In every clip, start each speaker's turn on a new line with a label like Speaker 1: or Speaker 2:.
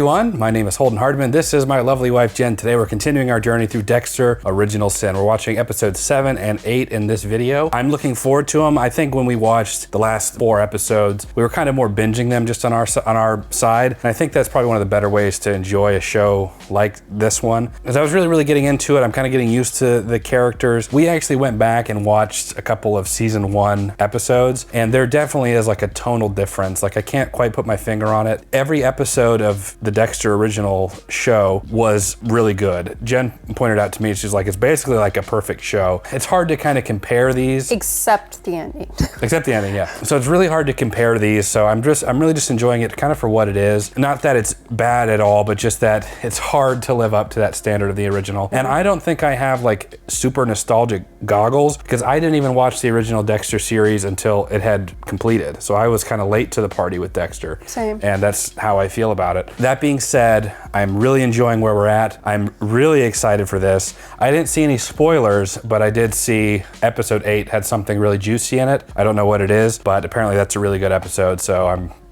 Speaker 1: everyone, my name is Holden Hardman. This is my lovely wife Jen. Today we're continuing our journey through Dexter Original Sin. We're watching episodes 7 and 8 in this video. I'm looking forward to them. I think when we watched the last 4 episodes, we were kind of more binging them just on our side. And I think that's probably one of the better ways to enjoy a show like this one. As I was really getting into it, I'm kind of getting used to the characters. We actually went back and watched a couple of season 1 episodes, and there definitely is like a tonal difference. Like I can't quite put my finger on it. Every episode of the Dexter original show was really good. Jen pointed out to me, she's like, it's basically like a perfect show. It's hard to kind of compare these.
Speaker 2: Except the ending.
Speaker 1: Except the ending, yeah. So it's really hard to compare these. So I'm really just enjoying it kind of for what it is. Not that it's bad at all, but just that it's hard to live up to that standard of the original. And I don't think I have like super nostalgic goggles because I didn't even watch the original Dexter series until it had completed. So I was kind of late to the party with Dexter.
Speaker 2: Same.
Speaker 1: And that's how I feel about it. That being said, I'm really enjoying where we're at. I'm really excited for this. I didn't see any spoilers, but I did see episode 8 had something really juicy in it. I don't know what it is, but apparently that's a really good episode, so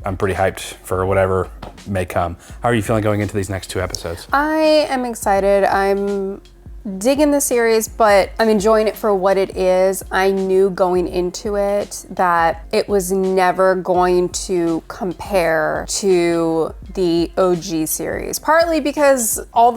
Speaker 1: I'm pretty hyped for whatever may come. How are you feeling going into these next 2 episodes?
Speaker 2: I am excited. I'm digging the series, but I'm enjoying it for what it is. I knew going into it that it was never going to compare to the OG series, partly because all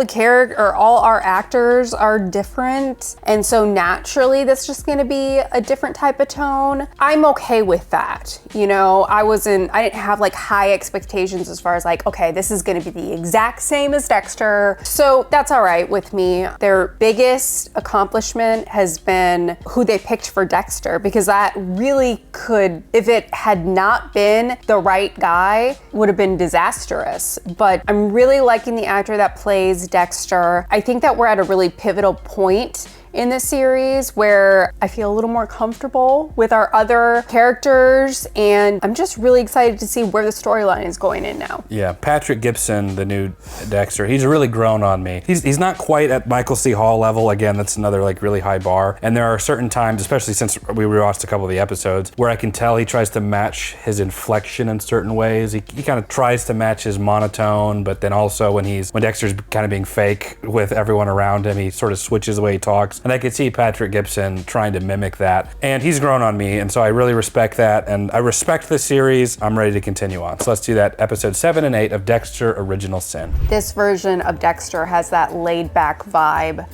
Speaker 2: our actors are different, and so naturally that's just going to be a different type of tone. I'm okay with that. You know, I didn't have like high expectations as far as like, okay, this is going to be the exact same as Dexter, so that's all right with me. Their biggest accomplishment has been who they picked for Dexter, because that really could, if it had not been the right guy, would have been disastrous. But I'm really liking the actor that plays Dexter. I think that we're at a really pivotal point in the series where I feel a little more comfortable with our other characters, and I'm just really excited to see where the storyline is going in now. Yeah,
Speaker 1: Patrick Gibson, the new Dexter, he's really grown on me. He's not quite at Michael C. Hall level. Again, that's another like really high bar. And there are certain times, especially since we rewatched a couple of the episodes, where I can tell he tries to match his inflection in certain ways. He kind of tries to match his monotone, but then also when Dexter's kind of being fake with everyone around him, he sort of switches the way he talks. And I could see Patrick Gibson trying to mimic that. And he's grown on me, and so I really respect that. And I respect the series. I'm ready to continue on. So let's do that. Episode 7 and 8 of Dexter Original Sin.
Speaker 2: This version of Dexter has that laid back vibe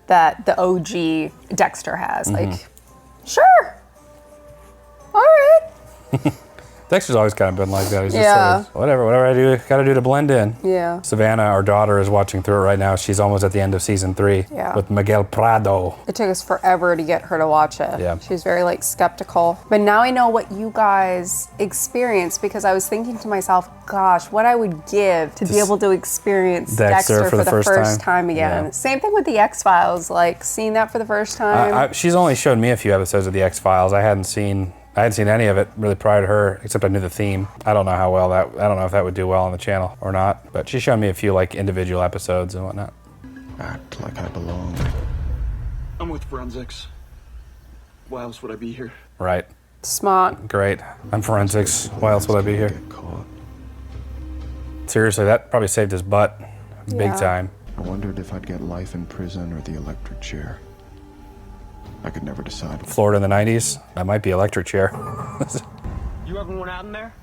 Speaker 2: that the OG Dexter has.
Speaker 1: Mm-hmm.
Speaker 2: Like, sure. All right.
Speaker 1: Dexter's always kind of been like that. He's just
Speaker 2: Yeah.
Speaker 1: sort of, whatever I do, gotta do to blend in.
Speaker 2: Yeah.
Speaker 1: Savannah, our daughter, is watching through it right now. She's almost at the end of season 3 with Miguel Prado.
Speaker 2: It took us forever to get her to watch it.
Speaker 1: Yeah.
Speaker 2: She was very like skeptical. But now I know what you guys experienced, because I was thinking to myself, gosh, what I would give to be able to experience Dexter for the first time again.
Speaker 1: Yeah.
Speaker 2: Same thing with the X-Files, like seeing that for the first time.
Speaker 1: She's only showed me a few episodes of the X-Files. I hadn't seen any of it really prior to her, except I knew the theme. I don't know if that would do well on the channel or not, but she showed me a few like individual episodes and whatnot.
Speaker 3: Act like I belong. I'm with forensics. Why else would I be here?
Speaker 1: Right.
Speaker 2: Smart.
Speaker 1: Great. I'm forensics. Why else would I be here?
Speaker 3: Get caught.
Speaker 1: Seriously, that probably saved his butt big time.
Speaker 3: I wondered if I'd get life in prison or the electric chair. I could never decide.
Speaker 1: Florida in the 90s, that might be electric chair.
Speaker 4: You ever went out in there?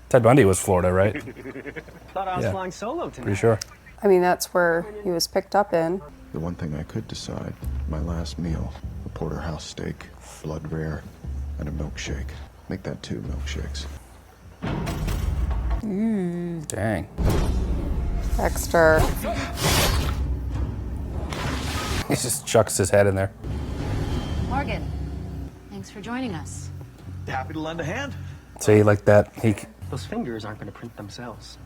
Speaker 1: Ted Bundy was Florida, right?
Speaker 4: Thought I was flying solo tonight.
Speaker 1: Pretty sure.
Speaker 2: I mean, that's where he was picked up in.
Speaker 3: The one thing I could decide, my last meal, a porterhouse steak, blood rare, and a milkshake. Make that 2 milkshakes.
Speaker 1: Dang.
Speaker 2: Dexter.
Speaker 1: He just chucks his head in there.
Speaker 5: Morgan, thanks for joining us.
Speaker 3: Happy to lend a hand.
Speaker 1: See, like that,
Speaker 4: Those fingers aren't going to print themselves.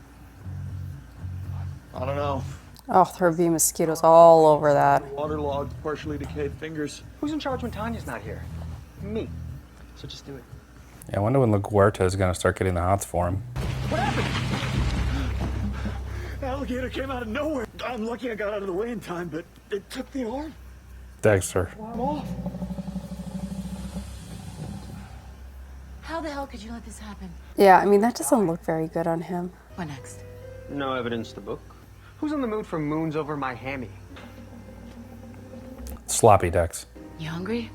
Speaker 3: I don't know.
Speaker 2: Oh, there would be mosquitoes all over that.
Speaker 3: Waterlogged, partially decayed fingers.
Speaker 4: Who's in charge when Tanya's not here? Me. So just do it.
Speaker 1: Yeah, I wonder when LaGuerta is going to start getting the hots for him.
Speaker 3: What happened? Alligator came out of nowhere. I'm lucky I got out of the way in time, but it took the arm.
Speaker 1: Dexter.
Speaker 3: I'm off.
Speaker 5: How the hell could you let this happen?
Speaker 2: Yeah, I mean, that doesn't look very good on him.
Speaker 5: What next?
Speaker 4: No evidence to book. Who's in the mood for moons over my hammy?
Speaker 1: Sloppy Dex.
Speaker 5: You hungry?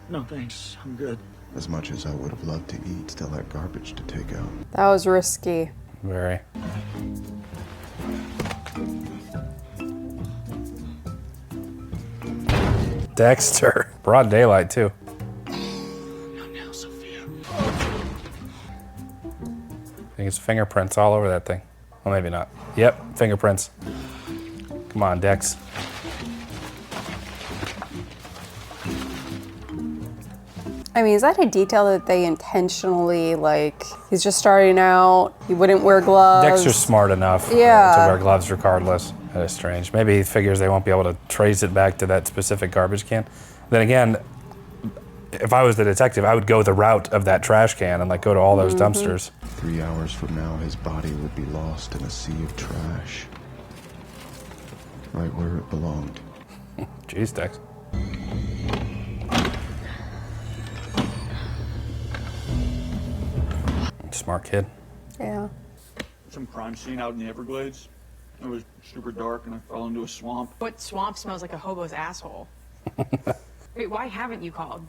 Speaker 6: No, thanks. I'm good.
Speaker 3: As much as I would have loved to eat, still had garbage to take out.
Speaker 2: That was risky.
Speaker 1: Very. Dexter. Broad daylight, too.
Speaker 6: Not now, Sophia.
Speaker 1: I think it's fingerprints all over that thing. Well, maybe not. Yep, fingerprints. Come on, Dex.
Speaker 2: I mean, is that a detail that they intentionally, like, he's just starting out, he wouldn't wear gloves?
Speaker 1: Dexter's smart enough to wear gloves regardless. That is strange. Maybe he figures they won't be able to trace it back to that specific garbage can. Then again, if I was the detective, I would go the route of that trash can and like go to all those dumpsters.
Speaker 3: 3 hours from now, his body would be lost in a sea of trash. Right where it belonged.
Speaker 1: Jeez, Dex. Smart kid.
Speaker 2: Yeah.
Speaker 6: Some crime scene out in the Everglades. It was super dark and I fell into a swamp.
Speaker 7: But swamp smells like a hobo's asshole. Wait, why haven't you called?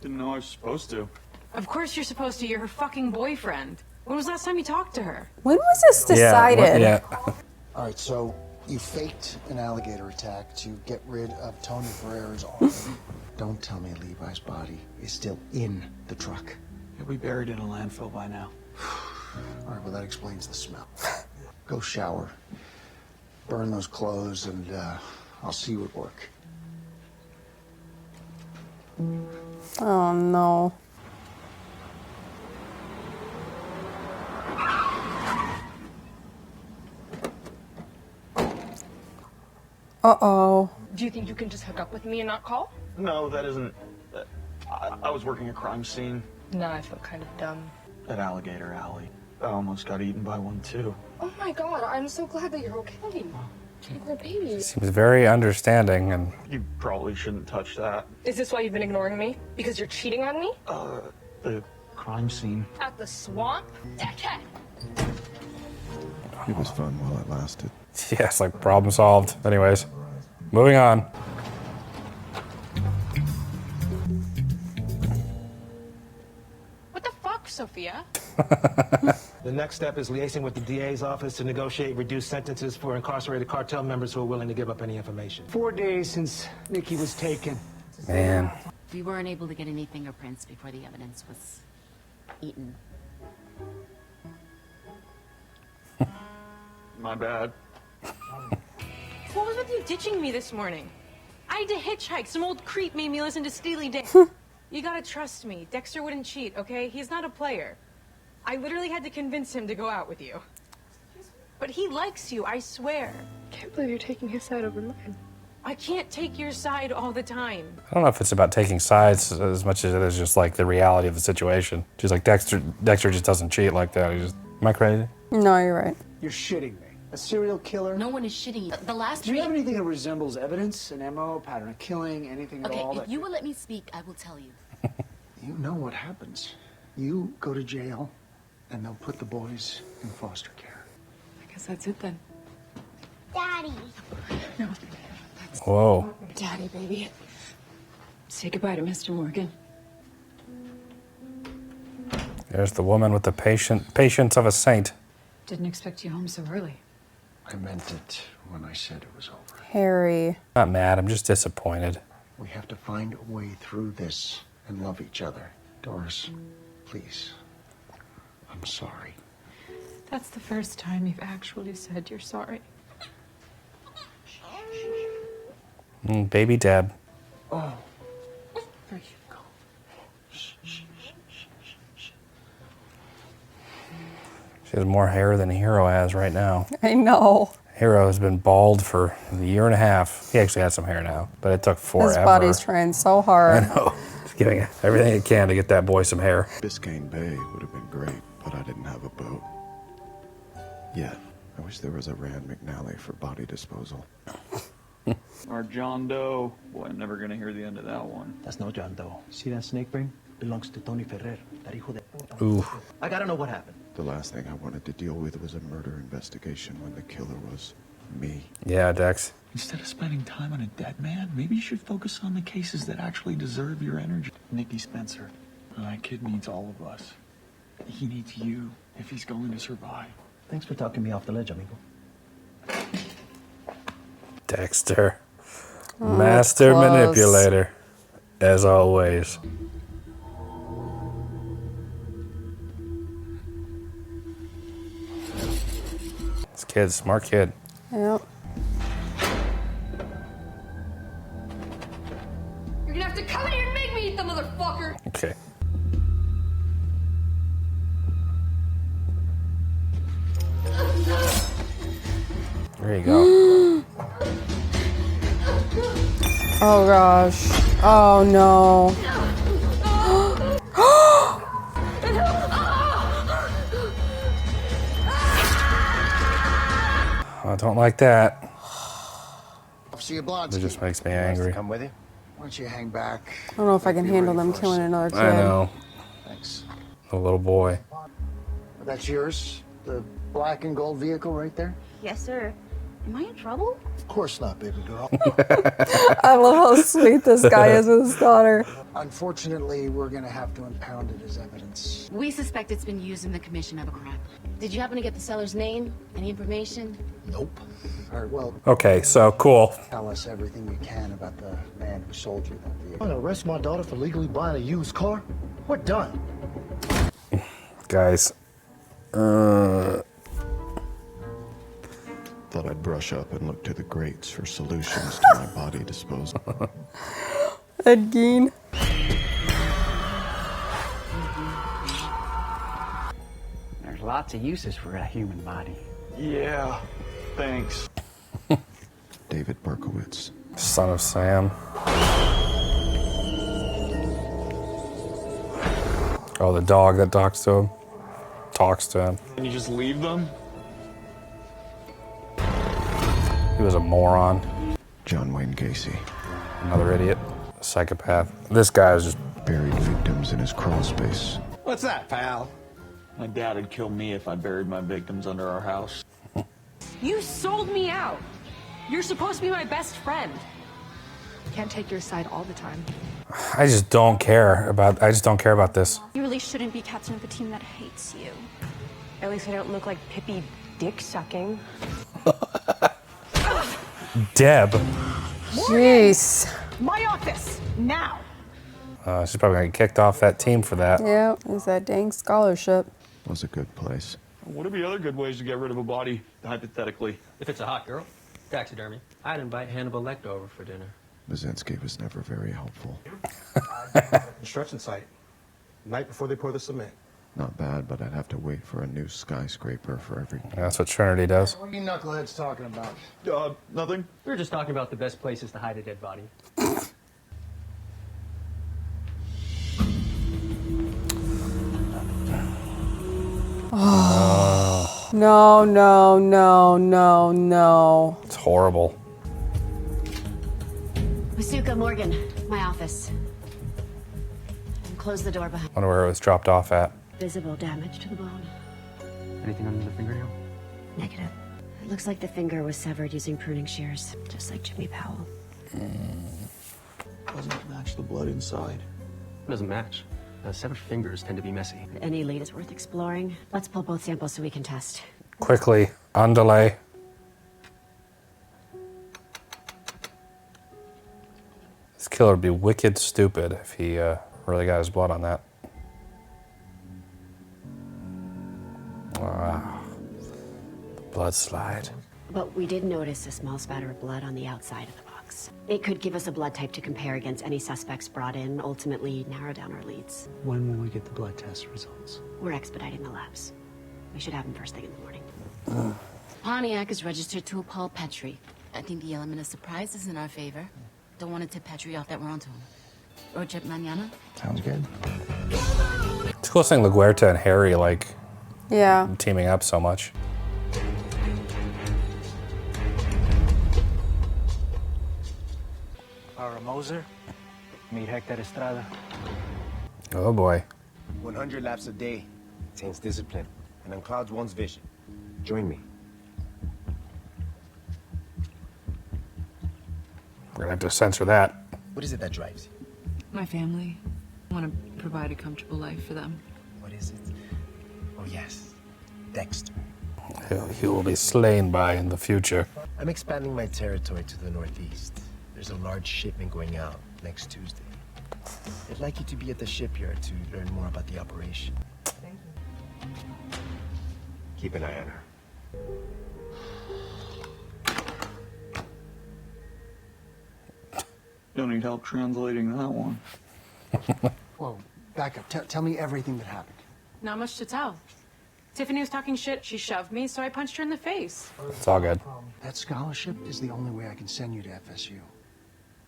Speaker 6: Didn't know I was supposed to.
Speaker 7: Of course you're supposed to. You're her fucking boyfriend. When was the last time you talked to her?
Speaker 2: When was this decided?
Speaker 1: Yeah.
Speaker 8: All right, so you faked an alligator attack to get rid of Tony Ferrera's arm. Don't tell me Levi's body is still in the truck.
Speaker 6: He'll be buried in a landfill by now.
Speaker 8: All right, well, that explains the smell. Go shower, burn those clothes, and I'll see you at work.
Speaker 2: Oh, no. Uh-oh.
Speaker 9: Do you think you can just hook up with me and not call?
Speaker 6: No, that isn't. I was working a crime scene
Speaker 9: Nah, I feel kind of dumb.
Speaker 6: at Alligator Alley. I almost got eaten by one too.
Speaker 9: Oh my god, I'm so glad that you're okay. Poor baby.
Speaker 1: Seems very understanding and
Speaker 6: You probably shouldn't touch that.
Speaker 9: Is this why you've been ignoring me? Because you're cheating on me?
Speaker 6: The crime scene.
Speaker 9: At the swamp? Dickhead!
Speaker 3: It was fun while it lasted.
Speaker 1: yeah, it's like problem solved. Anyways, moving on.
Speaker 7: What the fuck, Sophia?
Speaker 10: The next step is liaising with the DA's office to negotiate reduced sentences for incarcerated cartel members who are willing to give up any information.
Speaker 11: 4 days since Nikki was taken.
Speaker 1: Man.
Speaker 5: We weren't able to get any fingerprints before the evidence was eaten.
Speaker 6: My bad.
Speaker 7: What was with you ditching me this morning? I had to hitchhike. Some old creep made me listen to Steely Dan. You gotta trust me. Dexter wouldn't cheat, okay? He's not a player. I literally had to convince him to go out with you. But he likes you, I swear.
Speaker 9: Can't believe you're taking his side over mine.
Speaker 7: I can't take your side all the time.
Speaker 1: I don't know if it's about taking sides as much as it is just like the reality of the situation. She's like, Dexter just doesn't cheat like that. Am I crazy?
Speaker 2: No, you're right.
Speaker 11: You're shitting me. A serial killer?
Speaker 5: No one is shitting you. The last
Speaker 11: Do you
Speaker 5: three...
Speaker 11: have anything that resembles evidence, an MO, pattern of killing, anything at all?
Speaker 5: Okay, if you will let me speak, I will tell you.
Speaker 8: You know what happens. You go to jail, and they'll put the boys in foster care.
Speaker 7: I guess that's it then.
Speaker 9: Daddy!
Speaker 7: No.
Speaker 1: Whoa.
Speaker 7: Daddy, baby. Say goodbye to Mr. Morgan.
Speaker 1: There's the woman with the patience of a saint.
Speaker 7: Didn't expect you home so early.
Speaker 8: I meant it when I said it was over.
Speaker 2: Harry.
Speaker 1: Not mad, I'm just disappointed.
Speaker 8: We have to find a way through this and love each other. Doris, please. I'm sorry.
Speaker 7: That's the first time you've actually said you're sorry.
Speaker 1: Baby Deb.
Speaker 8: Oh.
Speaker 7: There you go.
Speaker 1: She has more hair than Hero has right now.
Speaker 2: I know.
Speaker 1: Hero has been bald for a year and a half. He actually has some hair now, but it took forever.
Speaker 2: His body's trying so hard.
Speaker 1: I know. Just giving everything it can to get that boy some hair.
Speaker 3: Biscayne Bay would have been great, but I didn't have a boat. Yet. I wish there was a Rand McNally for body disposal.
Speaker 6: Our John Doe. Boy, I'm never gonna hear the end of that one.
Speaker 4: That's no John Doe. See that snake ring? Belongs to Tony Ferrer. That hijo de puta.
Speaker 1: Ooh.
Speaker 4: I gotta know what happened.
Speaker 3: The last thing I wanted to deal with was a murder investigation when the killer was me.
Speaker 1: Yeah, Dex.
Speaker 6: Instead of spending time on a dead man, maybe you should focus on the cases that actually deserve your energy. Nikki Spencer. That kid needs all of us. He needs you if he's going to survive.
Speaker 4: Thanks for talking me off the ledge, amigo.
Speaker 1: Dexter. Master
Speaker 2: close.
Speaker 1: manipulator. As always. This kid's a smart kid.
Speaker 2: Yep.
Speaker 9: You're gonna have to come in here and make me eat the motherfucker!
Speaker 1: Okay. There you go.
Speaker 2: Oh gosh. Oh no.
Speaker 1: I don't like that.
Speaker 8: Officer Yablonsky.
Speaker 1: It just makes me angry.
Speaker 4: Come with you?
Speaker 8: Why don't you hang back?
Speaker 2: I don't know if I can handle them killing another kid.
Speaker 1: I know.
Speaker 8: Thanks.
Speaker 1: The little boy.
Speaker 8: That's yours? The black and gold vehicle right there?
Speaker 5: Yes, sir. Am I in trouble?
Speaker 8: Of course not, baby girl.
Speaker 2: I love how sweet this guy is with his daughter.
Speaker 8: Unfortunately, we're gonna have to impound it as evidence.
Speaker 5: We suspect it's been used in the commission of a crime. Did you happen to get the seller's name? Any information?
Speaker 8: Nope. All right, well,
Speaker 1: Okay, so cool.
Speaker 8: tell us everything you can about the man who sold you that vehicle.
Speaker 10: Want to arrest my daughter for legally buying a used car? We're done.
Speaker 1: Guys.
Speaker 3: Thought I'd brush up and look to the greats for solutions to my body disposal.
Speaker 2: Ed Gein.
Speaker 11: There's lots of uses for a human body.
Speaker 6: Yeah, thanks.
Speaker 3: David Berkowitz.
Speaker 1: Son of Sam. Oh, the dog that talks to him. Talks to him.
Speaker 6: Can you just leave them?
Speaker 1: He was a moron.
Speaker 3: John Wayne Gacy.
Speaker 1: Another idiot. Psychopath. This guy is just...
Speaker 3: Buried victims in his crawl space.
Speaker 11: What's that, pal?
Speaker 6: My dad would kill me if I buried my victims under our house.
Speaker 7: You sold me out. You're supposed to be my best friend.
Speaker 9: Can't take your side all the time.
Speaker 1: I just don't care about this.
Speaker 9: You really shouldn't be captain of a team that hates you.
Speaker 7: At least I don't look like Pippi dick sucking.
Speaker 1: Deb.
Speaker 2: Jeez.
Speaker 7: My office, now.
Speaker 1: She's probably gonna get kicked off that team for that.
Speaker 2: Yeah, it's that dang scholarship.
Speaker 3: Was a good place.
Speaker 6: What are the other good ways to get rid of a body, hypothetically?
Speaker 12: If it's a hot girl, taxidermy. I'd invite Hannibal Lecter over for dinner.
Speaker 3: Mazinski was never very helpful.
Speaker 10: Construction site. Night before they pour the cement.
Speaker 3: Not bad, but I'd have to wait for a new skyscraper for every...
Speaker 1: Yeah, that's what Trinity does.
Speaker 8: What are you knuckleheads talking about?
Speaker 6: Nothing.
Speaker 12: We were just talking about the best places to hide a dead body.
Speaker 2: Oh. No, no, no, no, no.
Speaker 1: It's horrible.
Speaker 5: Masuka Morgan, my office. And close the door behind.
Speaker 1: Wonder where it was dropped off at.
Speaker 5: Visible damage to the bone.
Speaker 12: Anything under the fingernail?
Speaker 5: Negative. It looks like the finger was severed using pruning shears, just like Jimmy Powell.
Speaker 6: Doesn't match the blood inside.
Speaker 12: It doesn't match. Severed fingers tend to be messy.
Speaker 5: Any lead is worth exploring. Let's pull both samples so we can test.
Speaker 1: Quickly, on delay. This killer would be wicked stupid if he really got his blood on that. Wow. The blood slide.
Speaker 5: But we did notice a small spatter of blood on the outside of the box. It could give us a blood type to compare against any suspects brought in, ultimately narrow down our leads.
Speaker 11: When will we get the blood test results?
Speaker 5: We're expediting the labs. We should have them first thing in the morning. Pontiac is registered to a Paul Petrie. I think the element of surprise is in our favor. Don't want to tip Petrie off that we're onto him. Road mañana?
Speaker 3: Sounds good.
Speaker 1: It's cool seeing LaGuerta and Harry, like,
Speaker 2: yeah,
Speaker 1: teaming up so much.
Speaker 11: Para Moser, meet Hector Estrada.
Speaker 1: Oh boy.
Speaker 13: 100 laps a day. Takes discipline. and unclouds one's vision. Join me.
Speaker 1: We're gonna have to censor that.
Speaker 13: What is it that drives you?
Speaker 14: My family. I want to provide a comfortable life for them.
Speaker 13: What is it? Oh, yes. Dexter.
Speaker 1: He will be slain by in the future.
Speaker 13: I'm expanding my territory to the northeast. There's a large shipment going out next Tuesday. I'd like you to be at the shipyard to learn more about the operation. Thank you. Keep an eye on her.
Speaker 6: Don't need help translating that one.
Speaker 8: Whoa, back up. Tell me everything that happened.
Speaker 7: Not much to tell. Tiffany was talking shit. She shoved me, so I punched her in the face.
Speaker 1: It's all good.
Speaker 8: That scholarship is the only way I can send you to FSU.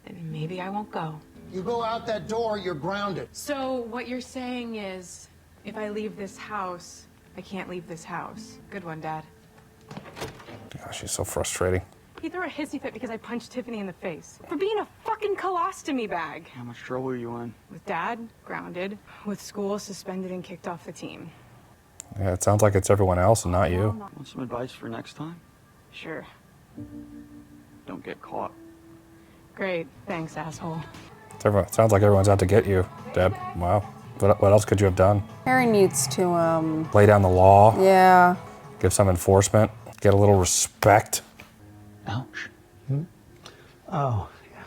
Speaker 7: And maybe I won't go.
Speaker 8: You go out that door, you're grounded.
Speaker 7: So what you're saying is, if I leave this house, I can't leave this house. Good one, Dad.
Speaker 1: Gosh, she's so frustrating.
Speaker 7: He threw a hissy fit because I punched Tiffany in the face. For being a fucking colostomy bag.
Speaker 11: How much trouble are you in?
Speaker 7: With Dad, grounded. With school, suspended and kicked off the team.
Speaker 1: Yeah, it sounds like it's everyone else and not you.
Speaker 11: Want some advice for next time?
Speaker 7: Sure.
Speaker 11: Don't get caught.
Speaker 7: Great. Thanks, asshole.
Speaker 1: It sounds like everyone's out to get you, Deb. Wow. What else could you have done?
Speaker 2: Harry needs to,
Speaker 1: Lay down the law?
Speaker 2: Yeah.
Speaker 1: Give some enforcement? Get a little respect?
Speaker 11: Ouch.
Speaker 15: Oh, yeah.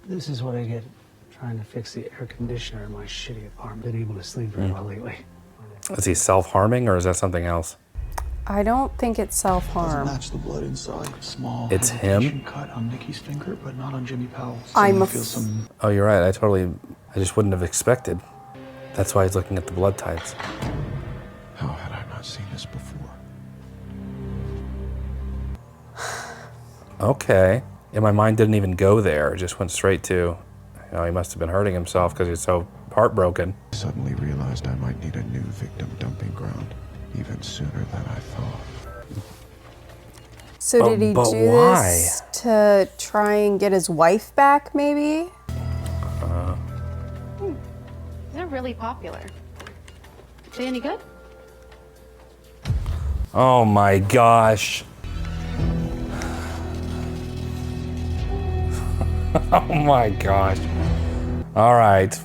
Speaker 15: This is what I get trying to fix the air conditioner in my shitty apartment. Been able to sleep very well lately.
Speaker 1: Is he self-harming or is that something else?
Speaker 2: I don't think it's self-harm.
Speaker 6: Doesn't match the blood inside. Small.
Speaker 1: It's him?
Speaker 6: hesitation cut on Nikki's finger, but not on Jimmy Powell's.
Speaker 2: I'm
Speaker 6: Feel some.
Speaker 1: Oh, you're right. I just wouldn't have expected. That's why he's looking at the blood types.
Speaker 3: How had I not seen this before?
Speaker 1: Okay. And my mind didn't even go there. It just went straight to, he must have been hurting himself because he's so heartbroken.
Speaker 3: I suddenly realized I might need a new victim dumping ground, even sooner than I thought.
Speaker 2: So did he
Speaker 1: but
Speaker 2: do
Speaker 1: why?
Speaker 2: this to try and get his wife back, maybe?
Speaker 5: They're really popular. They any good?
Speaker 1: Oh my gosh. Oh my gosh. All right.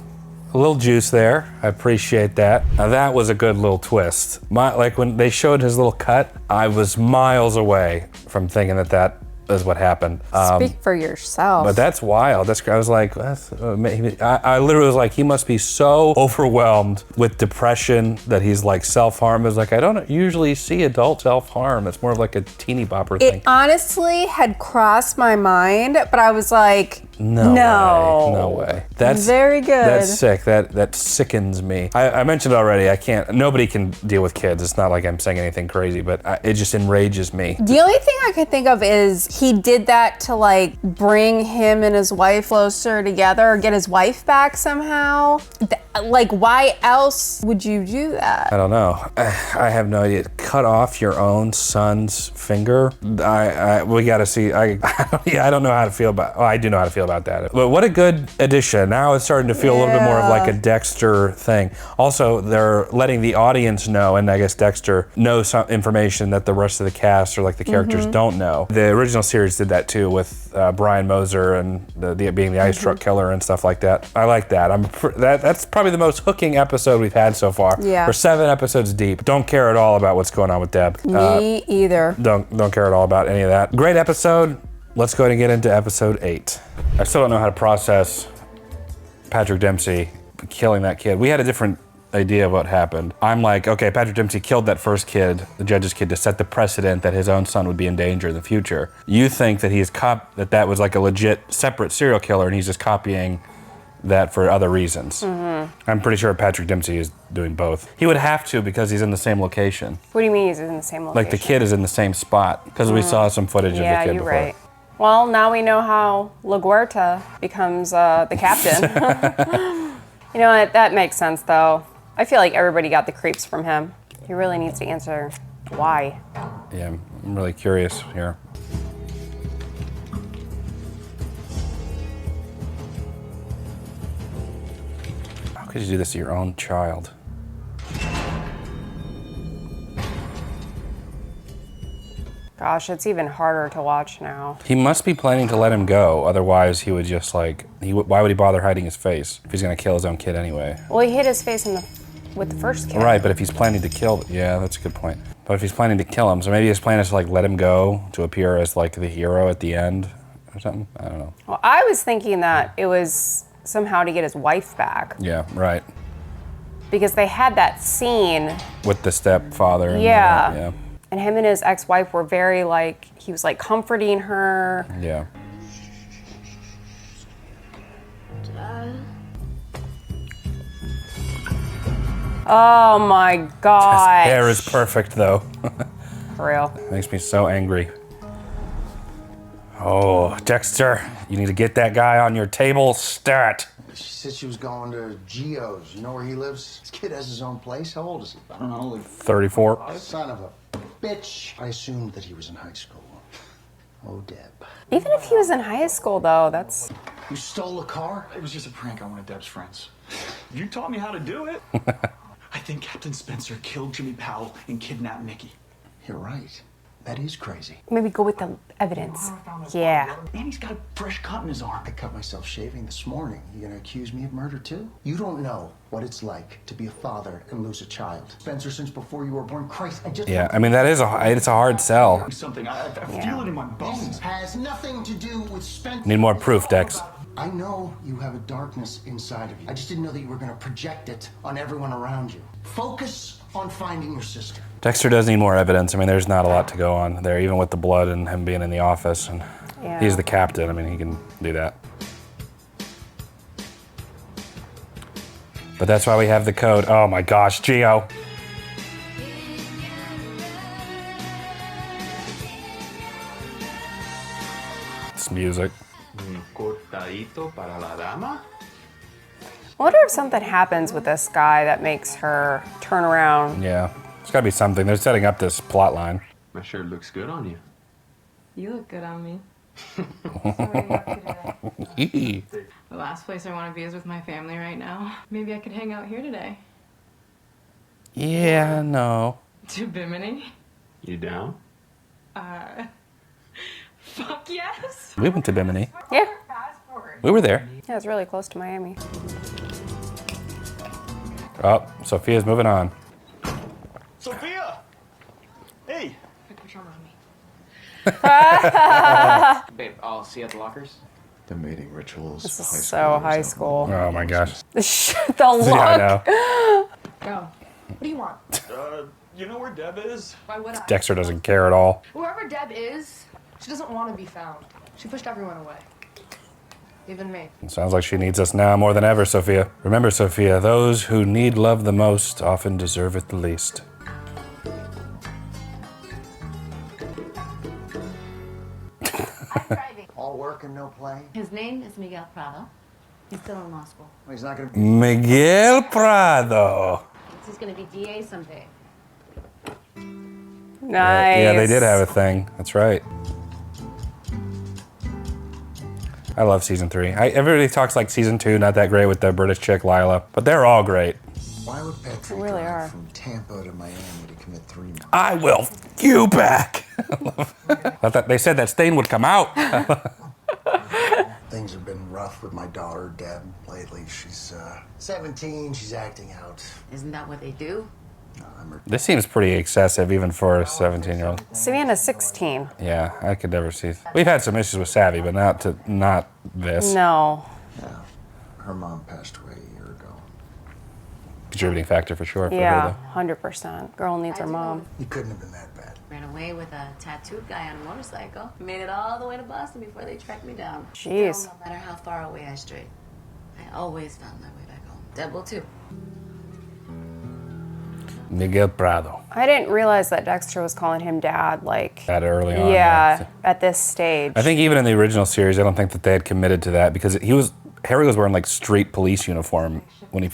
Speaker 1: A little juice there. I appreciate that. Now that was a good little twist. Like when they showed his little cut, I was miles away from thinking that is what happened.
Speaker 2: Speak for yourself.
Speaker 1: But that's wild. I was like, I literally was like, he must be so overwhelmed with depression that he's like self-harm. I was like, I don't usually see adult self-harm. It's more of like a teeny bopper thing.
Speaker 2: It honestly had crossed my mind, but I was like,
Speaker 1: No way. That's
Speaker 2: very good.
Speaker 1: That's sick. That sickens me. I mentioned already, nobody can deal with kids. It's not like I'm saying anything crazy, but it just enrages me.
Speaker 2: The only thing I could think of is he did that to like bring him and his wife closer together or get his wife back somehow. Like, why else would you do that?
Speaker 1: I don't know. I have no idea. Cut off your own son's finger. We got to see. I don't know how to feel about. Oh, I do know how to feel about that. But what a good addition. Now it's starting to feel a little bit more of like a Dexter thing. Also, they're letting the audience know, and I guess Dexter knows some information that the rest of the cast or like the characters don't know. The original series did that too with Brian Moser and being the ice truck killer and stuff like that. I like that. That's probably the most hooking episode we've had so far.
Speaker 2: Yeah.
Speaker 1: We're 7 episodes deep. Don't care at all about what's going on with Deb.
Speaker 2: Me either.
Speaker 1: Don't care at all about any of that. Great episode. Let's go ahead and get into episode 8. I still don't know how to process Patrick Dempsey killing that kid. We had a different idea of what happened. I'm like, okay, Patrick Dempsey killed that first kid, the judge's kid, to set the precedent that his own son would be in danger in the future. You think that that was like a legit separate serial killer and he's just copying that for other reasons. I'm pretty sure Patrick Dempsey is doing both. He would have to because he's in the same location.
Speaker 2: What do you mean he's in the same location?
Speaker 1: Like the kid is in the same spot because we saw some footage of the kid
Speaker 2: Yeah, you're
Speaker 1: before.
Speaker 2: right. Well, now we know how LaGuerta becomes the captain. You know what? That makes sense, though. I feel like everybody got the creeps from him. He really needs to answer why.
Speaker 1: Yeah, I'm really curious here. How could you do this to your own child?
Speaker 2: Gosh, it's even harder to watch now.
Speaker 1: He must be planning to let him go. Otherwise, he would just like, why would he bother hiding his face if he's gonna kill his own kid anyway?
Speaker 2: Well, he hid his face with the first kid.
Speaker 1: Right, but if he's planning to kill, yeah, that's a good point. But if he's planning to kill him, so maybe his plan is to like let him go to appear as like the hero at the end or something. I don't know.
Speaker 2: Well, I was thinking that it was somehow to get his wife back.
Speaker 1: Yeah, right.
Speaker 2: Because they had that scene.
Speaker 1: With the stepfather. And
Speaker 2: Yeah.
Speaker 1: Yeah.
Speaker 2: And him and his ex-wife were very like, he was like comforting her.
Speaker 1: Yeah.
Speaker 2: Oh my God.
Speaker 1: His hair is perfect though.
Speaker 2: For real.
Speaker 1: Makes me so angry. Oh, Dexter, you need to get that guy on your table stat.
Speaker 8: She said she was going to Gio's. You know where he lives? This kid has his own place. How old is he? I don't know. Like
Speaker 1: 34.
Speaker 8: Son of a bitch. I assumed that he was in high school. Oh, Deb.
Speaker 2: Even if he was in high school though, that's...
Speaker 8: You stole a car?
Speaker 6: It was just a prank on one of Deb's friends. You taught me how to do it. I think Captain Spencer killed Jimmy Powell and kidnapped Nikki.
Speaker 8: You're right. That is crazy.
Speaker 2: Maybe go with the evidence. Yeah.
Speaker 6: And he's got a fresh cut in his arm.
Speaker 8: I cut myself shaving this morning. You gonna accuse me of murder too? You don't know what it's like to be a father and lose a child. Spencer, since before you were born, Christ, I just...
Speaker 1: Yeah, I mean, that is it's a hard sell.
Speaker 6: Something, I feel it in my bones.
Speaker 8: Has nothing to do with Spencer.
Speaker 1: Need more proof, Dex.
Speaker 8: I know you have a darkness inside of you. I just didn't know that you were gonna project it on everyone around you. Focus on finding your sister.
Speaker 1: Dexter does need more evidence. I mean, there's not a lot to go on there, even with the blood and him being in the office. And
Speaker 2: yeah.
Speaker 1: He's the captain. I mean, he can do that. But that's why we have the code. Oh my gosh, Gio. It's music.
Speaker 6: Cortadito para la dama?
Speaker 2: I wonder if something happens with this guy that makes her turn around.
Speaker 1: Yeah, there's gotta be something. They're setting up this plot line.
Speaker 12: My shirt looks good on you.
Speaker 7: You look good on me.
Speaker 1: The
Speaker 7: The last place I want to be is with my family right now. Maybe I could hang out here today.
Speaker 1: Yeah, no.
Speaker 7: To Bimini?
Speaker 12: You down?
Speaker 7: Fuck yes.
Speaker 1: We went to Bimini.
Speaker 2: Yeah.
Speaker 1: We were there.
Speaker 2: Yeah, it's really close to Miami.
Speaker 1: Oh, Sophia's moving on.
Speaker 6: Sophia! Hey!
Speaker 11: Babe, I'll see you at the lockers.
Speaker 3: The mating rituals.
Speaker 2: This is so high school.
Speaker 1: Oh my gosh.
Speaker 2: The look.
Speaker 1: Yeah, I know.
Speaker 9: Go. What do you want?
Speaker 6: You know where Deb is?
Speaker 9: Why would I?
Speaker 1: Dexter doesn't care at all.
Speaker 9: Whoever Deb is, she doesn't want to be found. She pushed everyone away. Even me.
Speaker 1: It sounds like she needs us now more than ever, Sophia. Remember, Sophia, those who need love the most often deserve it the least.
Speaker 8: All work and no play?
Speaker 5: His name is Miguel Prado. He's still in law school.
Speaker 8: He's not gonna...
Speaker 1: Miguel Prado.
Speaker 5: He's gonna be DA someday.
Speaker 2: Nice.
Speaker 1: Yeah, they did have a thing. That's right. I love season 3. Everybody talks like season 2, not that great with the British chick Lila, but they're all great.
Speaker 8: Why would Petri
Speaker 2: really
Speaker 8: drive
Speaker 2: are.
Speaker 8: from Tampa to Miami to commit 3 murders?
Speaker 1: I will f you back. I thought they said that stain would come out.
Speaker 8: Things have been rough with my daughter, Deb, lately. She's 17, she's acting out.
Speaker 5: Isn't that what they do?
Speaker 1: This seems pretty excessive even for a 17-year-old.
Speaker 2: Savannah's 16.
Speaker 1: Yeah, I could never see. We've had some issues with Savvy, but not this.
Speaker 2: No.
Speaker 8: Yeah, her mom passed away a year ago.
Speaker 1: Contributing factor for sure.
Speaker 2: Yeah,
Speaker 1: For her,
Speaker 2: 100%. Girl needs her mom.
Speaker 8: You couldn't have been that bad.
Speaker 5: Ran away with a tattooed guy on a motorcycle. Made it all the way to Boston before they tracked me down.
Speaker 2: Jeez.
Speaker 5: Still, no matter how far away I strayed, I always found my way back home. Deb will too.
Speaker 1: though. Miguel Prado.
Speaker 2: I didn't realize that Dexter was calling him dad, like...
Speaker 1: That early on.
Speaker 2: Yeah, at this stage.
Speaker 1: I think even in the original series, I don't think that they had committed to that because Harry was wearing like street police uniform when he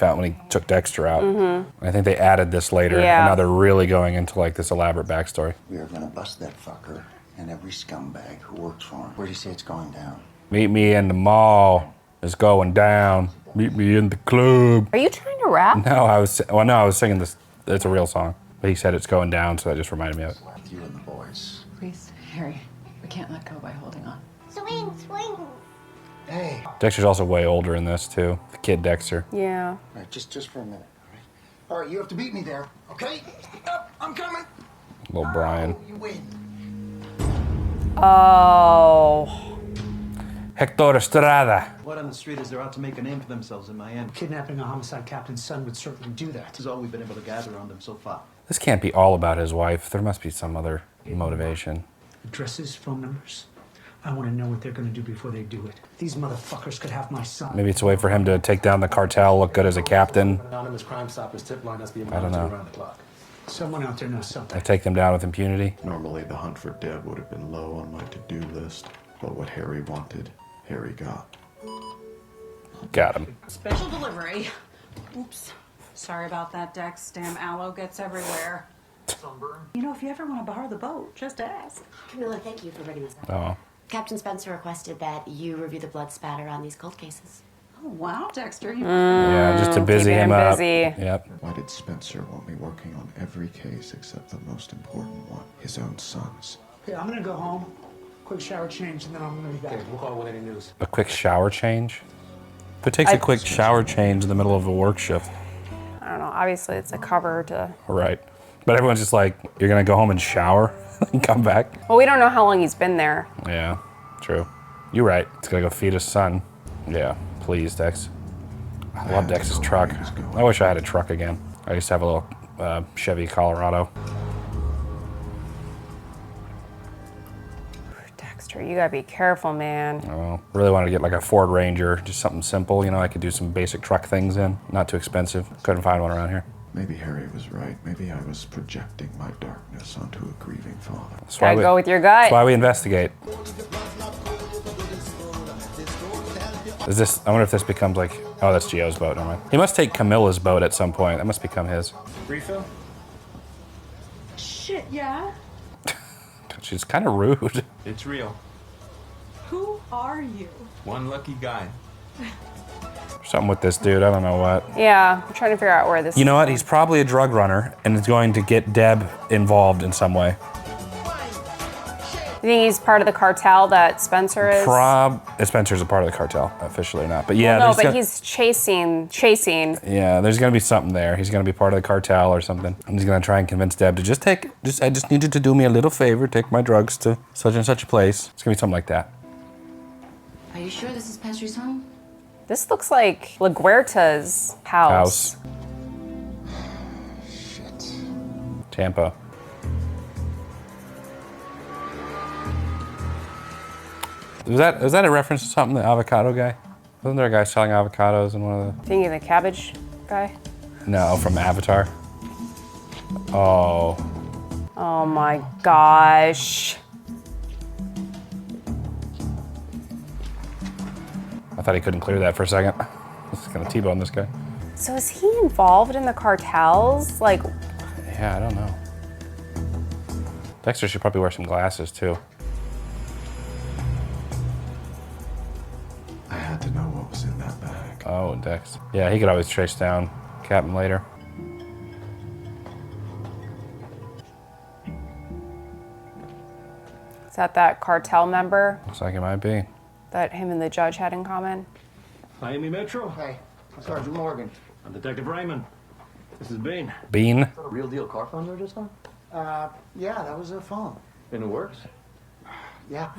Speaker 1: took Dexter out.
Speaker 2: Mm-hmm.
Speaker 1: I think they added this later, and now they're really going into like this elaborate backstory.
Speaker 8: We are gonna bust that fucker and every scumbag who works for him. Where do you say it's going down?
Speaker 1: Meet me in the mall. It's going down. Meet me in the club.
Speaker 2: Are you trying to rap?
Speaker 1: No, I was singing this. It's a real song. But he said it's going down, so that just reminded me of it.
Speaker 8: You and the boys.
Speaker 5: Please.
Speaker 14: Harry, we can't let go by holding on.
Speaker 16: Swing, swing.
Speaker 8: Hey.
Speaker 1: Dexter's also way older in this too. The kid Dexter.
Speaker 2: Yeah.
Speaker 8: All right, just for a minute. All right, you have to beat me there, okay? Up, I'm coming.
Speaker 1: Little Brian.
Speaker 8: You win.
Speaker 2: Oh.
Speaker 1: Hector Estrada.
Speaker 17: What on the street is they're out to make a name for themselves in Miami?
Speaker 15: Kidnapping a homicide captain's son would certainly do that.
Speaker 17: This is all we've been able to gather on them so far.
Speaker 1: This can't be all about his wife. There must be some other motivation.
Speaker 15: Addresses, phone numbers. I want to know what they're going to do before they do it. These motherfuckers could have my son.
Speaker 1: Maybe it's a way for him to take down the cartel, look good as a captain.
Speaker 10: Anonymous Crime Stoppers tip line us be
Speaker 1: I don't know.
Speaker 10: around the clock.
Speaker 15: Someone out there knows something.
Speaker 1: I take them down with impunity.
Speaker 3: Normally, the hunt for Deb would have been low on my to-do list, but what Harry wanted, Harry got.
Speaker 1: Got him.
Speaker 18: Special delivery. Oops. Sorry about that, Dex. Damn aloe gets everywhere. Sunburn. You know, if you ever want to borrow the boat, just ask.
Speaker 5: Camilla, thank you for bringing this up.
Speaker 1: Oh.
Speaker 5: Captain Spencer requested that you review the blood spatter on these cold cases.
Speaker 18: Oh, wow, Dexter.
Speaker 1: Yeah, just to busy him up.
Speaker 2: busy.
Speaker 1: Yep.
Speaker 3: Why did Spencer want me working on every case except the most important one, his own son's?
Speaker 15: Okay, I'm going to go home, quick shower change, and then I'm going to be back.
Speaker 10: Okay, we'll call with any news.
Speaker 1: A quick shower change? If it takes a quick shower change in the middle of a work shift.
Speaker 2: I don't know. Obviously, it's a cover to.
Speaker 1: Right. But everyone's just like, you're gonna go home and shower and come back?
Speaker 2: Well, we don't know how long he's been there.
Speaker 1: Yeah, true. You're right. He's gonna go feed his son. Yeah, please, Dex. I love Dex's truck. I wish I had a truck again. I used to have a little Chevy Colorado.
Speaker 2: Dexter, you gotta be careful, man.
Speaker 1: Oh, really wanted to get like a Ford Ranger, just something simple, you know, I could do some basic truck things in. Not too expensive. Couldn't find one around here.
Speaker 3: Maybe Harry was right. Maybe I was projecting my darkness onto a grieving father.
Speaker 2: Gotta go with your gut.
Speaker 1: That's why we investigate. Is this, I wonder if this becomes like, oh, that's Gio's boat, never mind. He must take Camilla's boat at some point. That must become his.
Speaker 10: Refill?
Speaker 18: Shit, yeah?
Speaker 1: She's kind of rude.
Speaker 6: It's real.
Speaker 18: Who are you?
Speaker 6: One lucky guy.
Speaker 1: Something with this dude, I don't know what.
Speaker 2: Yeah, I'm trying to figure out where this
Speaker 1: You know
Speaker 2: is
Speaker 1: what,
Speaker 2: going.
Speaker 1: he's probably a drug runner and is going to get Deb involved in some way.
Speaker 2: You think he's part of the cartel that Spencer is?
Speaker 1: Spencer's a part of the cartel, officially not. But yeah,
Speaker 2: Well, no, but he's chasing.
Speaker 1: Yeah, there's gonna be something there. He's gonna be part of the cartel or something. And he's gonna try and convince Deb to I just need you to do me a little favor, take my drugs to such and such a place. It's gonna be something like that.
Speaker 5: Are you sure this is Petrie's home?
Speaker 2: This looks like LaGuerta's house.
Speaker 8: Shit.
Speaker 1: Tampa. Was that a reference to something, the avocado guy? Wasn't there a guy selling avocados in one of the...
Speaker 2: Thinking the cabbage guy?
Speaker 1: No, from Avatar. Oh.
Speaker 2: Oh my gosh.
Speaker 1: I thought he couldn't clear that for a second. I was gonna T-bone this guy.
Speaker 2: So is he involved in the cartels? Like,
Speaker 1: Yeah, I don't know. Dexter should probably wear some glasses too.
Speaker 3: I had to know what was in that bag.
Speaker 1: Oh, Dex. Yeah, he could always trace down Captain later.
Speaker 2: is that cartel member
Speaker 1: Looks like it might be.
Speaker 2: that him and the judge had in common?
Speaker 10: Miami Metro.
Speaker 8: Hey, Sergeant Morgan.
Speaker 10: I'm Detective Raymond. This is Bean.
Speaker 1: Bean?
Speaker 12: A real deal car phone there just now?
Speaker 8: Yeah, that was a phone.
Speaker 12: And it works?
Speaker 8: Yeah.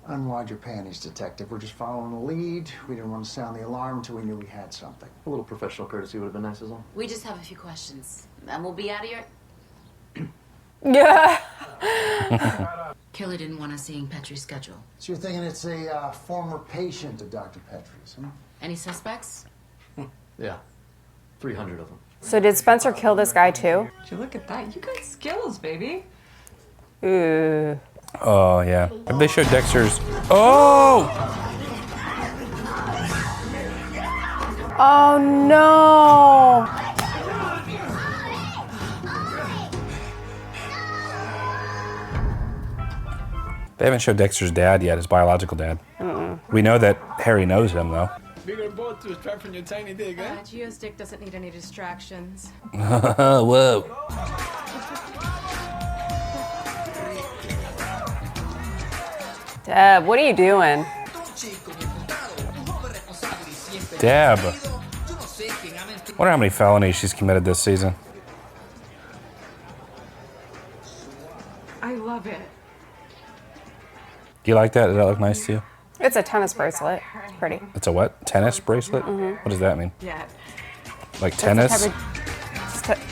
Speaker 8: Unwad your panties, detective. We're just following the lead. We didn't want to sound the alarm until we knew we had something.
Speaker 12: A little professional courtesy would have been nice as well.
Speaker 5: We just have a few questions, and we'll be out of here.
Speaker 2: Yeah.
Speaker 5: Killer didn't want us seeing Petrie's schedule.
Speaker 8: So you're thinking it's a former patient of Dr. Petrie's, huh?
Speaker 5: Any suspects?
Speaker 12: Yeah. 300 of them.
Speaker 2: So did Spencer kill this guy too?
Speaker 18: Would you look at that? You got skills, baby.
Speaker 2: Ooh.
Speaker 1: Oh, yeah. Maybe they showed Dexter's... Oh!
Speaker 2: Oh no!
Speaker 1: They haven't showed Dexter's dad yet, his biological dad. We know that Harry knows him, though.
Speaker 6: Bigger boat to strap from your tiny dick, eh?
Speaker 7: Gio's dick doesn't need any distractions.
Speaker 1: Whoa.
Speaker 2: Deb, what are you doing?
Speaker 1: Deb. Wonder how many felonies she's committed this season.
Speaker 7: I love it.
Speaker 1: Do you like that? Does that look nice to you?
Speaker 2: It's a tennis bracelet. It's pretty.
Speaker 1: It's a what? Tennis bracelet?
Speaker 2: Mhm.
Speaker 1: What does that mean?
Speaker 7: Yeah.
Speaker 1: Like tennis?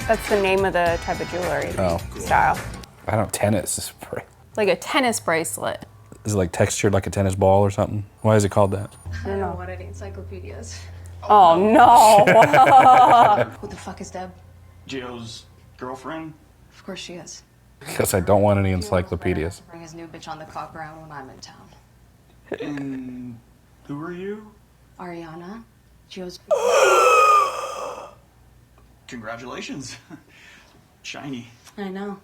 Speaker 2: That's the name of the type of jewelry
Speaker 1: Oh.
Speaker 2: style.
Speaker 1: I don't tennis.
Speaker 2: Like a tennis bracelet.
Speaker 1: Is it like textured like a tennis ball or something? Why is it called that?
Speaker 9: I don't know what any encyclopedias.
Speaker 2: Oh no!
Speaker 9: Who the fuck is Deb?
Speaker 6: Gio's girlfriend?
Speaker 9: Of course she is.
Speaker 1: Because I don't want any encyclopedias.
Speaker 9: Bring his new bitch on the cock around when I'm in town.
Speaker 6: And who are you?
Speaker 9: Ariana, Gio's.
Speaker 6: Congratulations. Shiny.
Speaker 9: I know.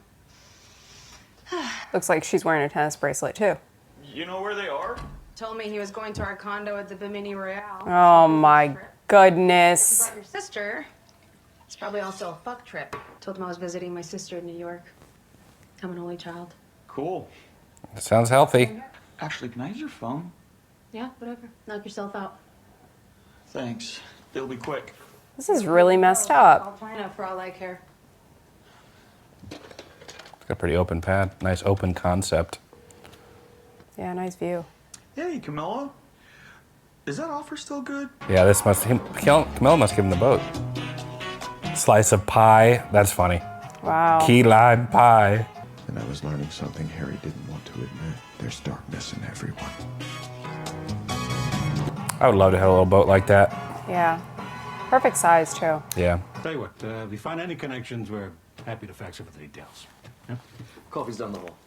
Speaker 2: Looks like she's wearing a tennis bracelet too.
Speaker 6: You know where they are?
Speaker 18: Told me he was going to our condo at the Bimini Royale.
Speaker 2: Oh my goodness.
Speaker 18: Brought your sister. It's probably also a fuck trip. Told him I was visiting my sister in New York. I'm an only child.
Speaker 6: Cool.
Speaker 1: Sounds healthy.
Speaker 6: Actually, can I use your phone?
Speaker 18: Yeah, whatever. Knock yourself out.
Speaker 6: Thanks. It'll be quick.
Speaker 2: This is really messed up.
Speaker 18: I'll plan it for all I care.
Speaker 1: It's got a pretty open pad. Nice open concept.
Speaker 2: Yeah, nice view.
Speaker 6: Hey, Camilla. Is that offer still good?
Speaker 1: Yeah, this must. Camilla must give him the boat. Slice of pie. That's funny.
Speaker 2: Wow.
Speaker 1: Key lime pie.
Speaker 3: And I was learning something Harry didn't want to admit. There's darkness in everyone.
Speaker 1: I would love to have a little boat like that.
Speaker 2: Yeah. Perfect size too.
Speaker 1: Yeah.
Speaker 16: Tell you what, if we find any connections, we're happy to fax over the details. Yeah?
Speaker 17: Coffee's down the hall.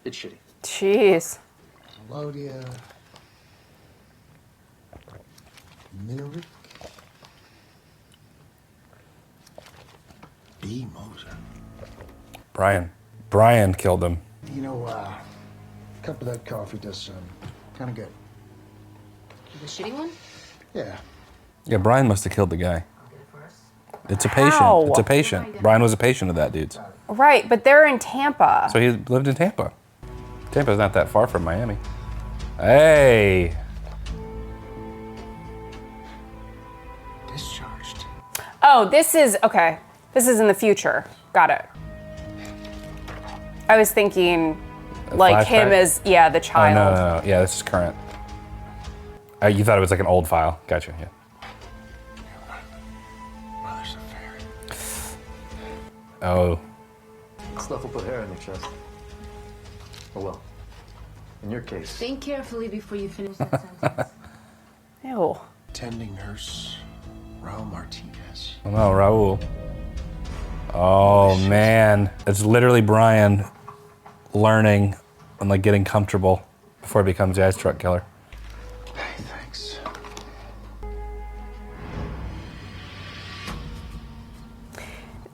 Speaker 17: It's shitty.
Speaker 2: Jeez.
Speaker 8: Claudia. Minerick. B. Moser.
Speaker 1: Brian killed him.
Speaker 8: You know, a cup of that coffee does kind of good.
Speaker 9: The shitty one?
Speaker 8: Yeah.
Speaker 1: Yeah, Brian must have killed the guy. It's a patient.
Speaker 2: How?
Speaker 1: It's a patient. Brian was a patient of that dude's.
Speaker 2: Right, but they're in Tampa.
Speaker 1: So he lived in Tampa. Tampa's not that far from Miami. Hey.
Speaker 8: Discharged.
Speaker 2: Oh, this is, okay. This is in the future. Got it. I was thinking like him
Speaker 1: flashback?
Speaker 2: as, yeah, the
Speaker 1: Oh,
Speaker 2: child.
Speaker 1: no. Yeah, this is current. You thought it was like an old file. Gotcha, yeah. Oh.
Speaker 17: Stuff will put hair in your chest. Oh well. In your case.
Speaker 5: Think carefully before you finish that sentence.
Speaker 2: Ew.
Speaker 8: Tending nurse, Raul Martinez.
Speaker 1: Oh no, Raul. Oh man. It's literally Brian learning and like getting comfortable before he becomes the ice truck killer.
Speaker 8: Hey, thanks.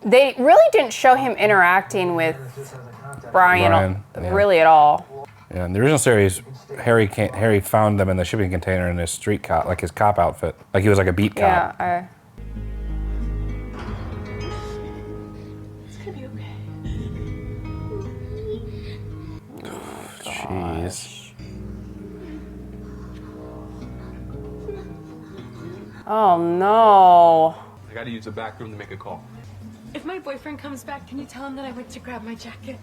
Speaker 2: They really didn't show him interacting with Brian
Speaker 1: yeah.
Speaker 2: really at all.
Speaker 1: Yeah, in the original series, Harry found them in the shipping container in his street cop, like his cop outfit. Like he was like a beat cop.
Speaker 2: Yeah,
Speaker 7: It's gonna be okay.
Speaker 1: Jeez.
Speaker 2: Oh no.
Speaker 12: I gotta use the back room to make a call.
Speaker 7: If my boyfriend comes back, can you tell him that I went to grab my jacket?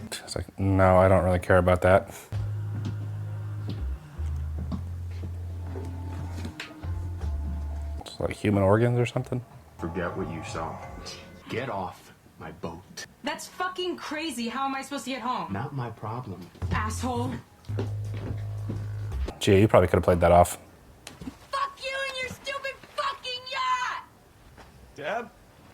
Speaker 1: It's like, no, I don't really care about that. It's like human organs or something.
Speaker 3: Forget what you saw.
Speaker 16: Get off my boat.
Speaker 7: That's fucking crazy. How am I supposed to get home?
Speaker 16: Not my problem.
Speaker 7: Asshole.
Speaker 1: Gee, you probably could have played that off.
Speaker 7: Fuck you and your stupid fucking yacht!
Speaker 6: Deb?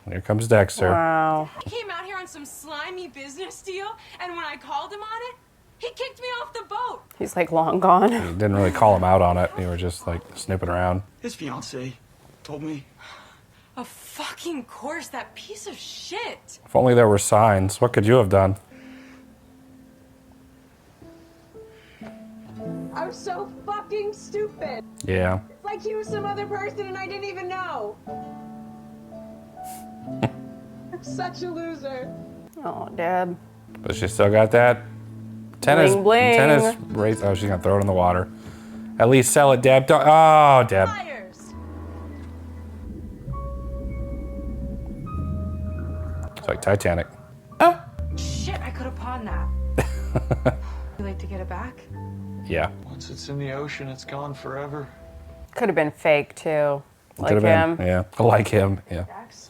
Speaker 1: Here comes Dexter.
Speaker 2: Wow.
Speaker 7: He came out here on some slimy business deal, and when I called him on it, he kicked me off the boat.
Speaker 2: He's like long gone.
Speaker 1: You didn't really call him out on it. You were just like snooping around.
Speaker 6: His fiance told me.
Speaker 7: Of fucking course, that piece of shit.
Speaker 1: If only there were signs. What could you have done?
Speaker 9: I'm so fucking stupid.
Speaker 1: Yeah.
Speaker 9: It's like he was some other person and I didn't even know. I'm such a loser.
Speaker 2: Oh, Deb.
Speaker 1: But she still got that Bling, bling. Tennis race. Oh, she's gonna throw it in the water. At least sell it, Deb. Don't, oh, Deb. It's like Titanic.
Speaker 7: Shit, I could have pawned that. You like to get it back?
Speaker 1: Yeah.
Speaker 6: Once it's in the ocean, it's gone forever.
Speaker 2: Could have been fake too. Like
Speaker 1: Could
Speaker 2: him.
Speaker 1: have been. Yeah. Like him. Yeah.
Speaker 7: Dax,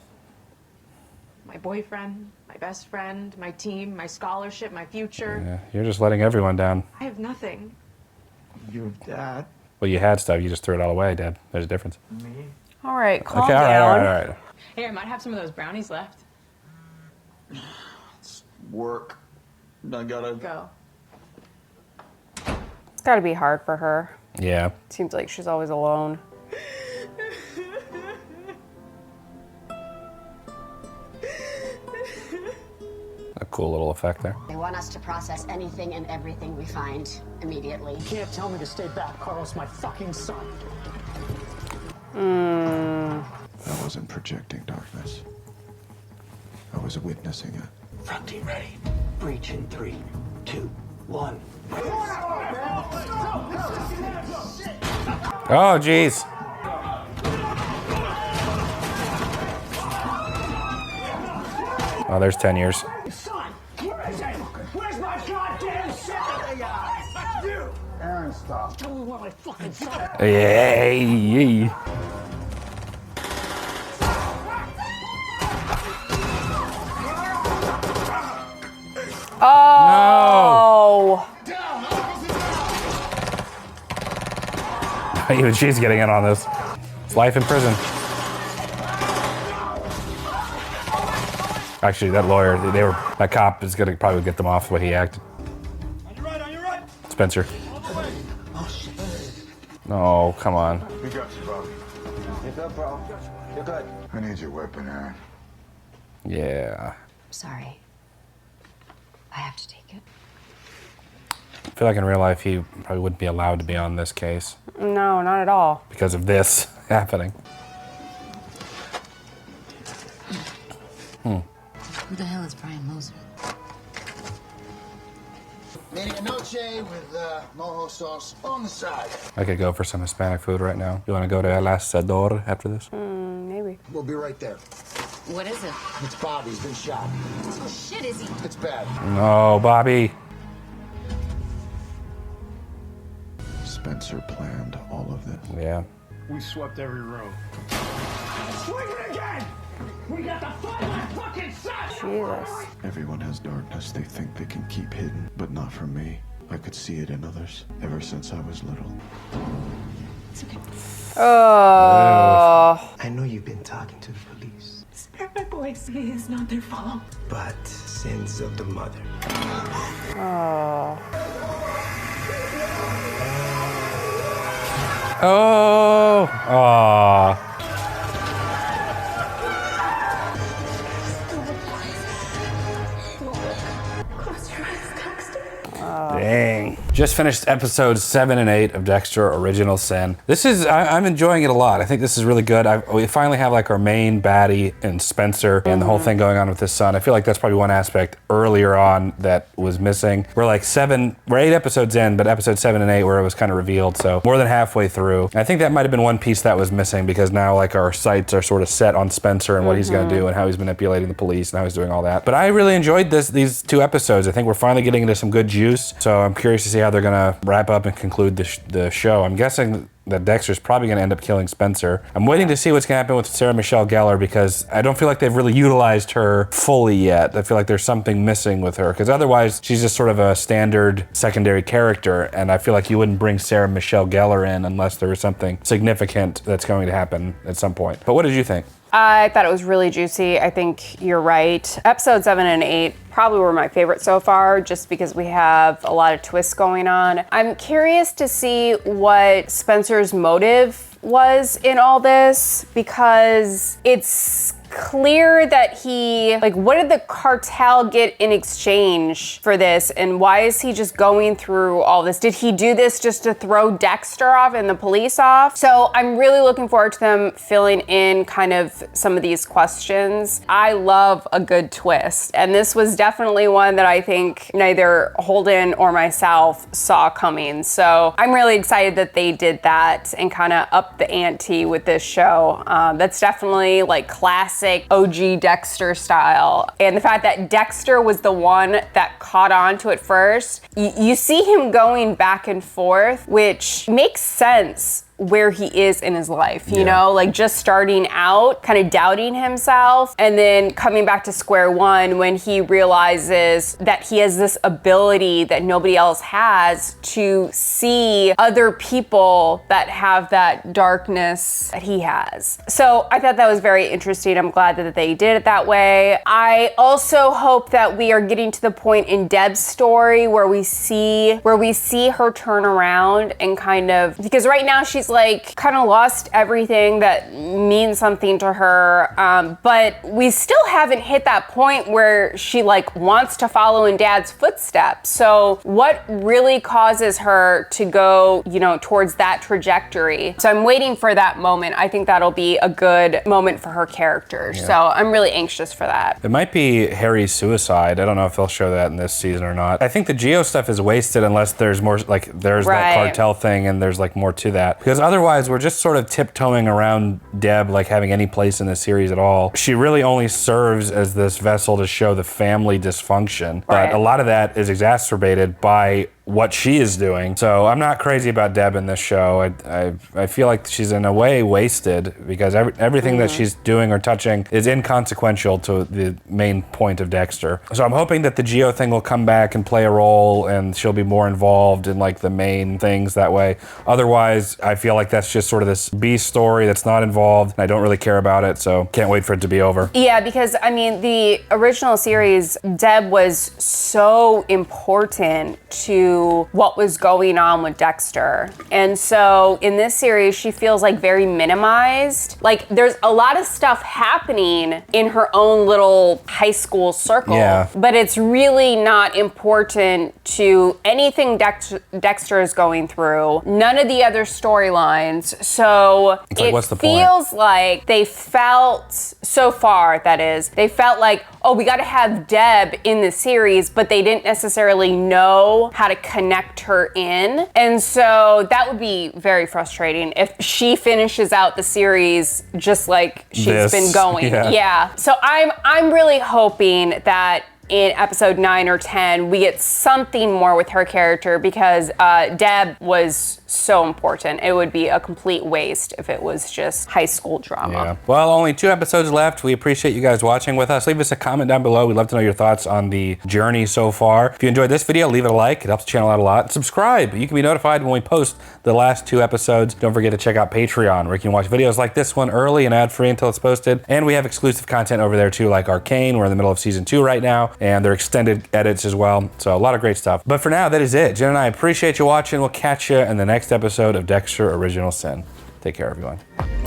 Speaker 7: my boyfriend, my best friend, my team, my scholarship, my future.
Speaker 1: Yeah. You're just letting everyone down.
Speaker 7: I have nothing.
Speaker 6: Your dad.
Speaker 1: Well, you had stuff. You just threw it all away, Deb. There's a difference.
Speaker 6: Me.
Speaker 2: All right, calm
Speaker 1: Okay. All right.
Speaker 2: down.
Speaker 1: All right. All right.
Speaker 7: Here, I might have some of those brownies left.
Speaker 6: It's work. I gotta
Speaker 7: go.
Speaker 2: It's got to be hard for her.
Speaker 1: Yeah.
Speaker 2: Seems like she's always alone.
Speaker 1: A cool little effect there.
Speaker 19: They want us to process anything and everything we find immediately.
Speaker 11: You can't tell me to stay back, Carlos, my fucking son.
Speaker 3: I wasn't projecting darkness. I was witnessing it.
Speaker 11: Front team ready. Breach in 3, 2, 1.
Speaker 1: Oh, jeez. Oh, there's 10 years.
Speaker 11: Son, where is it? Where's my goddamn son? You!
Speaker 8: Aaron, stop.
Speaker 11: Tell me where my fucking son.
Speaker 1: Yay.
Speaker 2: Oh.
Speaker 1: Even she's getting in on this. It's life in prison. Actually, that lawyer, that cop is gonna probably get them off the way he acted.
Speaker 16: On your right.
Speaker 1: Spencer. No, come on.
Speaker 3: We got you, bro.
Speaker 11: You're good, bro. You're good.
Speaker 3: I need your weapon, Aaron.
Speaker 1: Yeah.
Speaker 19: Sorry. I have to take it.
Speaker 1: I feel like in real life he probably wouldn't be allowed to be on this case
Speaker 2: No, not at all.
Speaker 1: because of this happening.
Speaker 5: Who the hell is Brian Moser?
Speaker 8: Medianoche with mojo sauce on the side.
Speaker 1: I could go for some Hispanic food right now. You want to go to El Asador after this?
Speaker 2: Maybe.
Speaker 8: We'll be right there.
Speaker 5: What is it?
Speaker 8: It's Bobby. He's been shot.
Speaker 5: Oh shit, is he?
Speaker 8: It's bad.
Speaker 1: No, Bobby.
Speaker 3: Spencer planned all of this.
Speaker 1: Yeah.
Speaker 16: We swept every room.
Speaker 11: Swing it again! We got to find my fucking son!
Speaker 2: Jesus.
Speaker 3: Everyone has darkness they think they can keep hidden, but not from me. I could see it in others ever since I was little.
Speaker 5: It's okay.
Speaker 2: Oh.
Speaker 11: I know you've been talking to the police,
Speaker 7: Spare my boys. It's not their fault.
Speaker 11: but sins of the mother.
Speaker 2: Oh.
Speaker 1: Oh. Aw.
Speaker 7: Close your eyes, Dexter.
Speaker 1: Dang. Just finished episodes 7 and 8 of Dexter Original Sin. This is, I'm enjoying it a lot. I think this is really good. We finally have like our main baddie and Spencer and the whole thing going on with his son. I feel like that's probably one aspect earlier on that was missing. We're 8 episodes in, but episodes 7 and 8 where it was kind of revealed. So more than halfway through. And I think that might've been one piece that was missing because now like our sights are sort of set on Spencer and what he's gonna do and how he's manipulating the police and how he's doing all that. But I really enjoyed these 2 episodes. I think we're finally getting into some good juice. So I'm curious to see how they're gonna wrap up and conclude the show. I'm guessing that Dexter's probably gonna end up killing Spencer. I'm waiting to see what's gonna happen with Sarah Michelle Gellar because I don't feel like they've really utilized her fully yet. I feel like there's something missing with her because otherwise she's just sort of a standard secondary character and I feel like you wouldn't bring Sarah Michelle Gellar in unless there was something significant that's going to happen at some point. But what did you think?
Speaker 2: I thought it was really juicy. I think you're right. Episode 7 and 8 probably were my favorite so far just because we have a lot of twists going on. I'm curious to see what Spencer's motive was in all this because it's clear that he, like, what did the cartel get in exchange for this? And why is he just going through all this? Did he do this just to throw Dexter off and the police off? So I'm really looking forward to them filling in kind of some of these questions. I love a good twist. And this was definitely one that I think neither Holden or myself saw coming. So I'm really excited that they did that and kind of up the ante with this show. That's definitely like classic OG Dexter style. And the fact that Dexter was the one that caught on to it first, you see him going back and forth, which makes sense where he is in his life, you know, like just starting out, kind of doubting himself, and then coming back to square one when he realizes that he has this ability that nobody else has to see other people that have that darkness that he has. So I thought that was very interesting. I'm glad that they did it that way. I also hope that we are getting to the point in Deb's story where we see her turn around and kind of, because right now she's like kind of lost everything that means something to her, but we still haven't hit that point where she like wants to follow in Dad's footsteps. So what really causes her to go, you know, towards that trajectory? So I'm waiting for that moment. I think that'll be a good moment for her character. So I'm really anxious for that.
Speaker 1: It might be Harry's suicide. I don't know if they'll show that in this season or not. I think the Geo stuff is wasted unless there's more, like there's that cartel thing and there's like more to that. Because otherwise we're just sort of tiptoeing around Deb like having any place in this series at all. She really only serves as this vessel to show the family dysfunction. But a lot of that is exacerbated by what she is doing. So I'm not crazy about Deb in this show. I feel like she's in a way wasted because everything that she's doing or touching is inconsequential to the main point of Dexter. So I'm hoping that the Geo thing will come back and play a role and she'll be more involved in like the main things that way. Otherwise, I feel like that's just sort of this B story that's not involved and I don't really care about it, so can't wait for it to be over.
Speaker 2: Yeah, because I mean, the original series, Deb was so important to what was going on with Dexter. And so in this series, she feels like very minimized. Like there's a lot of stuff happening in her own little high school circle, but it's really not important to anything Dexter is going through, none of the other storylines. So it feels like they felt, so far that is, they felt like, oh, we gotta have Deb in the series, but they didn't necessarily know how to connect her in. And so that would be very frustrating if she finishes out the series just like she's been going. Yeah. So I'm really hoping that in episode 9 or 10, we get something more with her character because Deb was so important. It would be a complete waste if it was just high school drama.
Speaker 1: Yeah. Well, only 2 episodes left. We appreciate you guys watching with us. Leave us a comment down below. We'd love to know your thoughts on the journey so far. If you enjoyed this video, leave it a like. It helps the channel out a lot. Subscribe. You can be notified when we post the last 2 episodes. Don't forget to check out Patreon, where you can watch videos like this one early and ad-free until it's posted. And we have exclusive content over there too, like Arcane. We're in the middle of season 2 right now, and they're extended edits as well. So a lot of great stuff. But for now, that is it. Jen and I appreciate you watching. We'll catch you in the next episode of Dexter Original Sin. Take care, everyone.